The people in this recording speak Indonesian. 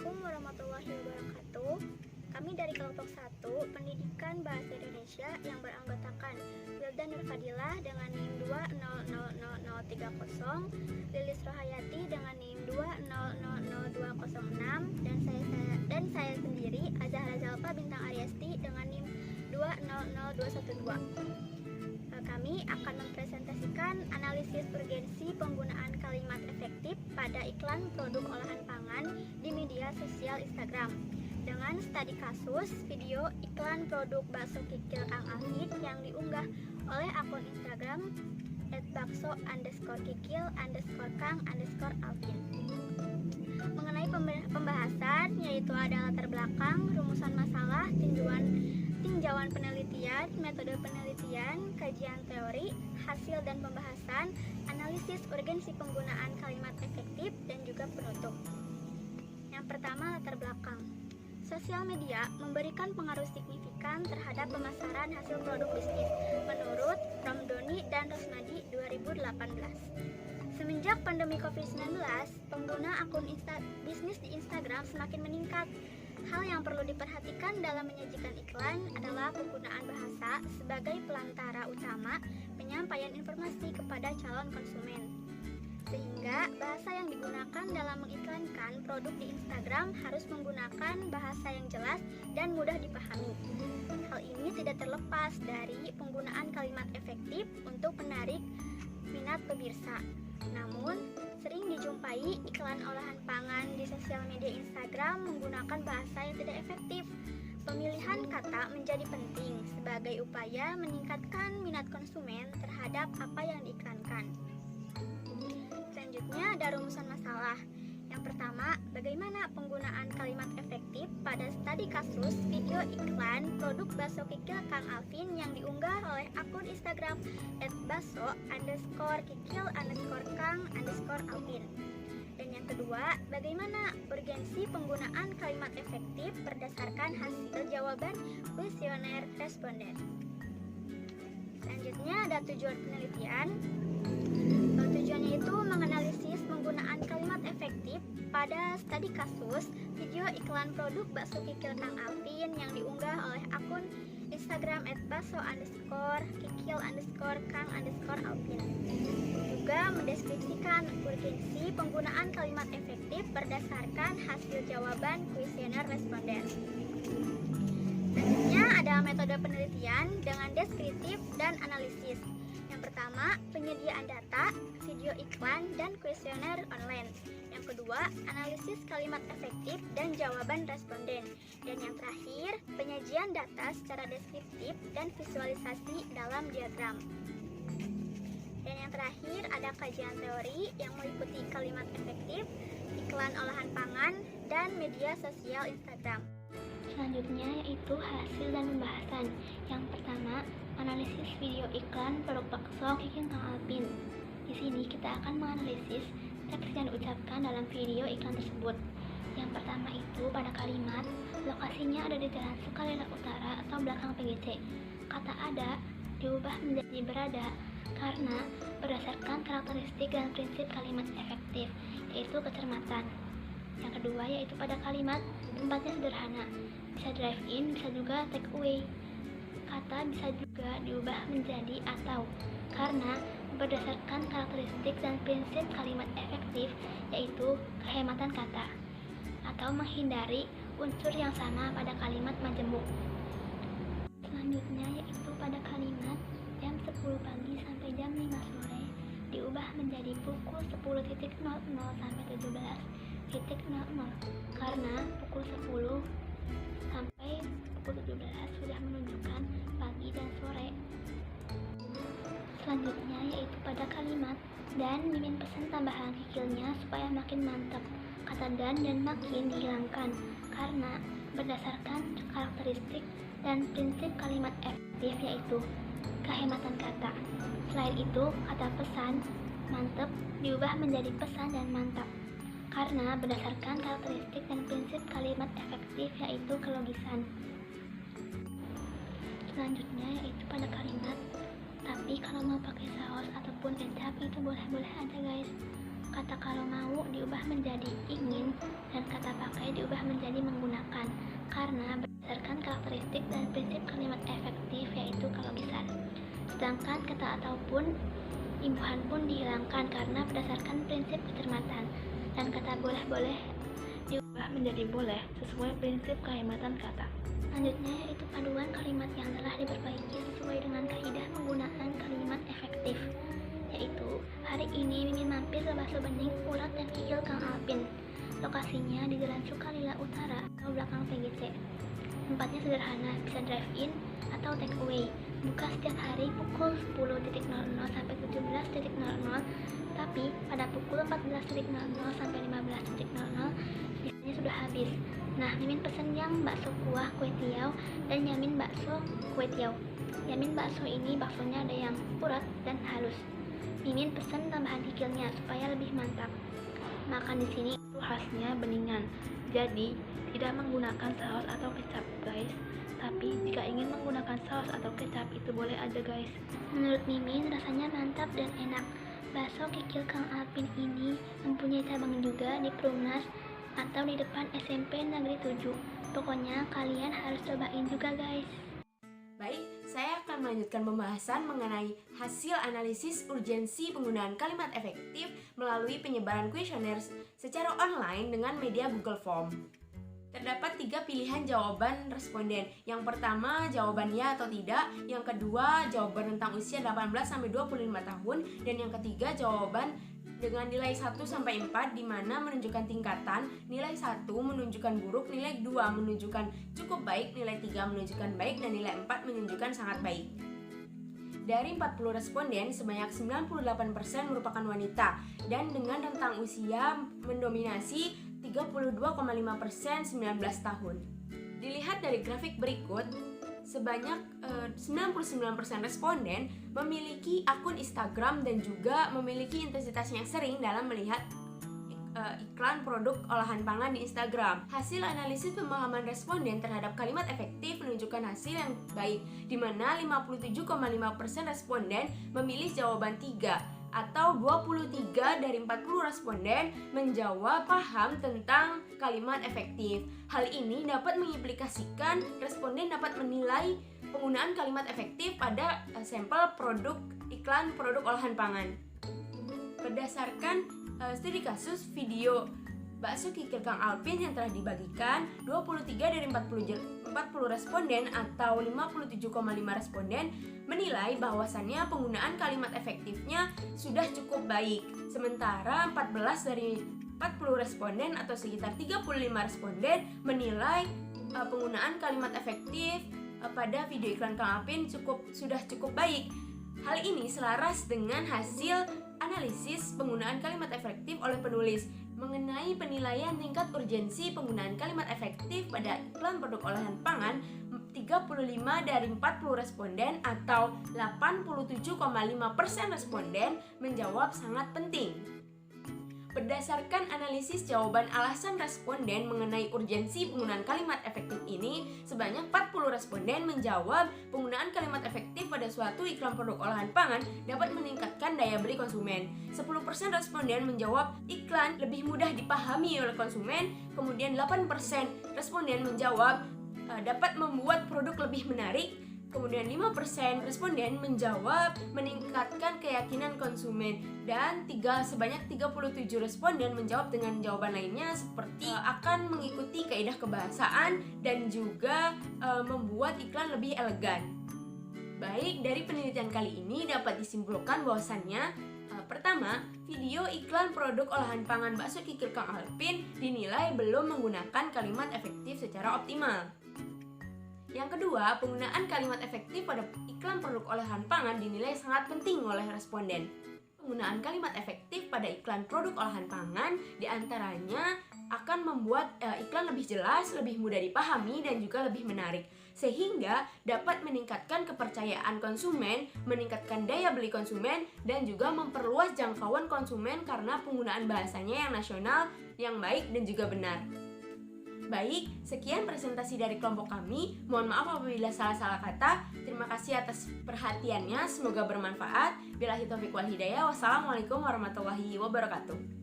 Assalamualaikum warahmatullahi wabarakatuh. Kami dari kelompok 1 Pendidikan Bahasa Indonesia yang beranggotakan Wildan Nurfadilah dengan NIM 2000030, Lilis Rohayati dengan NIM 2000206 dan saya sendiri Azahra Zalfa Bintang Aryasti dengan NIM 200212. Kami akan mempresentasikan analisis urgensi penggunaan kalimat efektif pada iklan produk olahan pangan di media sosial Instagram dengan studi kasus video iklan produk bakso kikil Kang Alvin yang diunggah oleh akun Instagram @bakso_kikil_kang_alvin. Mengenai pembahasan, yaitu ada latar belakang, rumusan masalah, tinjauan penelitian, metode penelitian, kajian teori, hasil dan pembahasan, analisis urgensi penggunaan kalimat efektif, dan juga penutup. Yang pertama, latar belakang. Sosial media memberikan pengaruh signifikan terhadap pemasaran hasil produk bisnis menurut Ramdhani dan Rosmadi 2018. Semenjak pandemi COVID-19, pengguna akun bisnis di Instagram semakin meningkat. Hal yang perlu diperhatikan dalam menyajikan iklan adalah penggunaan bahasa sebagai pelantara utama penyampaian informasi kepada calon konsumen. Sehingga bahasa yang digunakan dalam mengiklankan produk di Instagram harus menggunakan bahasa yang jelas dan mudah dipahami. Hal ini tidak terlepas dari penggunaan kalimat efektif untuk menarik minat pemirsa. Namun, sering dijumpai iklan olahan pangan di sosial media Instagram menggunakan bahasa yang tidak efektif. Pemilihan kata menjadi penting sebagai upaya meningkatkan minat konsumen terhadap apa yang diiklankan. Selanjutnya ada rumusan masalah. Yang pertama, bagaimana penggunaan kalimat efektif pada studi kasus video iklan produk bakso kikil Kang Alvin yang diunggah oleh akun Instagram @bakso_kikil_kang_alvin. Dan yang kedua, bagaimana urgensi penggunaan kalimat efektif berdasarkan hasil jawaban kuesioner responden. Selanjutnya ada tujuan penelitian. Tujuannya itu menganalisis penggunaan kalimat efektif pada studi kasus video iklan produk bakso kikil Kang Alvin yang diunggah oleh akun Instagram @bakso_kikil_kang_alvin. Juga mendeskripsikan urgensi penggunaan kalimat efektif berdasarkan hasil jawaban kuesioner responden. Selanjutnya ada metode penelitian dengan deskriptif dan analisis. Yang pertama, penyediaan data, video iklan, dan kuesioner online. Yang kedua, analisis kalimat efektif dan jawaban responden. Dan yang terakhir, penyajian data secara deskriptif dan visualisasi dalam diagram. Dan yang terakhir, ada kajian teori yang meliputi kalimat efektif, iklan olahan pangan, dan media sosial Instagram. Selanjutnya yaitu hasil dan pembahasan. Yang pertama, analisis video iklan produk bakso kikil Kang Alvin. Di sini kita akan menganalisis teks yang diucapkan dalam video iklan tersebut. Yang pertama itu pada kalimat, lokasinya ada di Jalan Sukarela Utara atau belakang PGC. Kata ada diubah menjadi berada karena berdasarkan karakteristik dan prinsip kalimat efektif, yaitu kecermatan. Yang kedua yaitu pada kalimat, tempatnya sederhana, bisa drive-in, bisa juga take away. Kata bisa juga diubah menjadi atau karena berdasarkan karakteristik dan prinsip kalimat efektif, yaitu kehematan kata atau menghindari unsur yang sama pada kalimat majemuk. Selanjutnya yaitu pada kalimat jam 10 pagi sampai jam 5 sore diubah menjadi pukul 10.00 sampai 17.00 karena pukul 10 sampai pukul 17 sudah menunjukkan pagi dan sore. Selanjutnya yaitu pada kalimat dan mimin pesan tambahan kikilnya supaya makin mantap. Kata dan makin dihilangkan karena berdasarkan karakteristik dan prinsip kalimat efektif, yaitu kehematan kata. Selain itu, kata pesan mantap diubah menjadi pesan dan mantap karena berdasarkan karakteristik dan prinsip kalimat efektif, yaitu kelogisan. Selanjutnya yaitu pada kalimat tapi kalau mau pakai saus ataupun kecap itu boleh-boleh aja guys. Kata kalau mau diubah menjadi ingin dan kata pakai diubah Sedangkan kata ataupun imbuhan pun dihilangkan karena berdasarkan prinsip kecermatan, dan kata boleh-boleh diubah menjadi boleh sesuai prinsip kehematan kata. Selanjutnya yaitu paduan kalimat yang telah diperbaiki sesuai dengan kaidah penggunaan kalimat efektif, yaitu hari ini Mimin mampir ke Bakso Bening, Urat dan Kikil Kang Alpin. Lokasinya di Jalan Sukalila Utara atau belakang PGC. Tempatnya sederhana, bisa drive-in atau take away. Buka setiap hari pukul 10.00 sampai 17.00, tapi pada pukul 14.00 sampai 15.00 biasanya sudah habis. Nah, Mimin pesen yang bakso kuah kue tiaw dan Yamin bakso kue tiaw. Yamin bakso ini baksonya ada yang urat dan halus. Mimin pesen tambahan kikilnya supaya lebih mantap. Makan di sini itu khasnya beningan, jadi tidak menggunakan saus atau kecap guys. Tapi jika ingin menggunakan saus atau kecap itu boleh aja guys. Menurut Mimin rasanya mantap dan enak. Bakso Kikil Kang Alpin ini mempunyai cabang juga di Perumnas atau di depan SMP Negeri 7. Pokoknya kalian harus cobain juga guys. Baik, saya akan melanjutkan pembahasan mengenai hasil analisis urgensi penggunaan kalimat efektif melalui penyebaran kuesioner secara online dengan media Google Form. Terdapat 3 pilihan jawaban responden. Yang pertama, jawaban ya atau tidak. Yang kedua, jawaban tentang usia 18-25 tahun. Dan yang ketiga, jawaban dengan nilai 1-4 di mana menunjukkan tingkatan. Nilai 1 menunjukkan buruk, nilai 2 menunjukkan cukup baik, nilai 3 menunjukkan baik, dan nilai 4 menunjukkan sangat baik. Dari 40 responden, sebanyak 98% merupakan wanita dan dengan rentang usia mendominasi 32,5% 19 tahun. Dilihat dari grafik berikut, sebanyak 99% responden memiliki akun Instagram dan juga memiliki intensitas yang sering dalam melihat iklan produk olahan pangan di Instagram. Hasil analisis pemahaman responden terhadap kalimat efektif menunjukkan hasil yang baik, di mana 57,5% responden memilih jawaban 3 atau 23 dari 40 responden menjawab paham tentang kalimat efektif. Hal ini dapat mengimplikasikan responden dapat menilai penggunaan kalimat efektif pada sampel produk iklan produk olahan pangan. Berdasarkan studi kasus video bakso Kikil Kang Alpin yang telah dibagikan, 23 dari 40 responden atau 57,5 responden menilai bahwasannya penggunaan kalimat efektifnya sudah cukup baik. Sementara 14 dari 40 responden atau sekitar 35 responden menilai penggunaan kalimat efektif pada video iklan Kang Alpin sudah cukup baik. Hal ini selaras dengan hasil analisis penggunaan kalimat efektif oleh penulis mengenai penilaian tingkat urgensi penggunaan kalimat efektif pada iklan produk olahan pangan. 35 dari 40 responden atau 87,5% responden menjawab sangat penting. Berdasarkan analisis jawaban alasan responden mengenai urgensi penggunaan kalimat efektif ini, sebanyak 40 responden menjawab penggunaan kalimat efektif pada suatu iklan produk olahan pangan dapat meningkatkan daya beli konsumen. 10% responden menjawab iklan lebih mudah dipahami oleh konsumen, kemudian 8% responden menjawab dapat membuat produk lebih menarik. Kemudian 5% responden menjawab meningkatkan keyakinan konsumen, dan sebanyak 37 responden menjawab dengan jawaban lainnya seperti akan mengikuti kaidah kebahasaan dan juga membuat iklan lebih elegan. Baik, dari penelitian kali ini dapat disimpulkan bahwasannya pertama, video iklan produk olahan pangan bakso Kikil Kang Alpin dinilai belum menggunakan kalimat efektif secara optimal. Yang kedua, penggunaan kalimat efektif pada iklan produk olahan pangan dinilai sangat penting oleh responden. Penggunaan kalimat efektif pada iklan produk olahan pangan diantaranya akan membuat iklan lebih jelas, lebih mudah dipahami, dan juga lebih menarik, sehingga dapat meningkatkan kepercayaan konsumen, meningkatkan daya beli konsumen, dan juga memperluas jangkauan konsumen karena penggunaan bahasanya yang nasional, yang baik, dan juga benar. Baik, sekian presentasi dari kelompok kami. Mohon maaf apabila salah-salah kata. Terima kasih atas perhatiannya, semoga bermanfaat. Billahi taufiq wal hidayah. Wassalamualaikum warahmatullahi wabarakatuh.